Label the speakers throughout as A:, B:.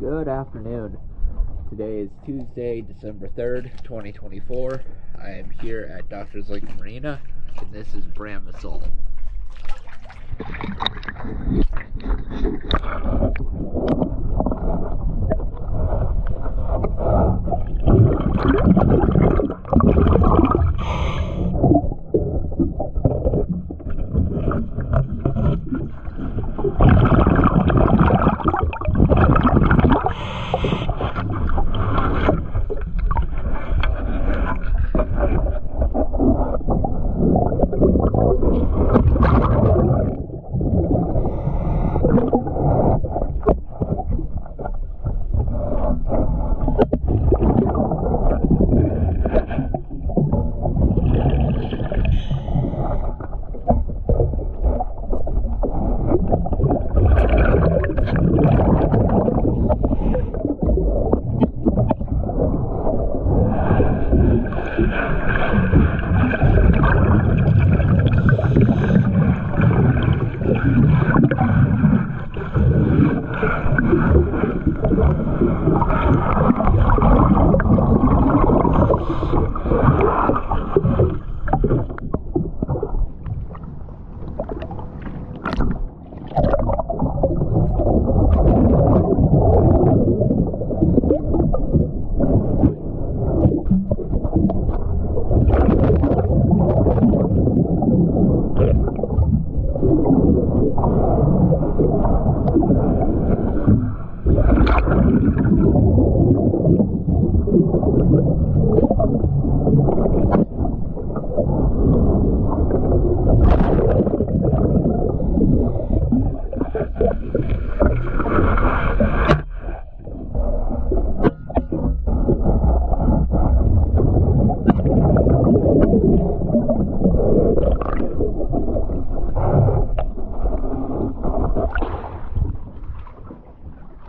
A: Good afternoon. Today is Tuesday, December 3rd, 2024. I am here at Doctors Lake Marina, and this is Bramasole.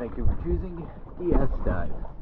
A: Thank you for choosing ES Dive.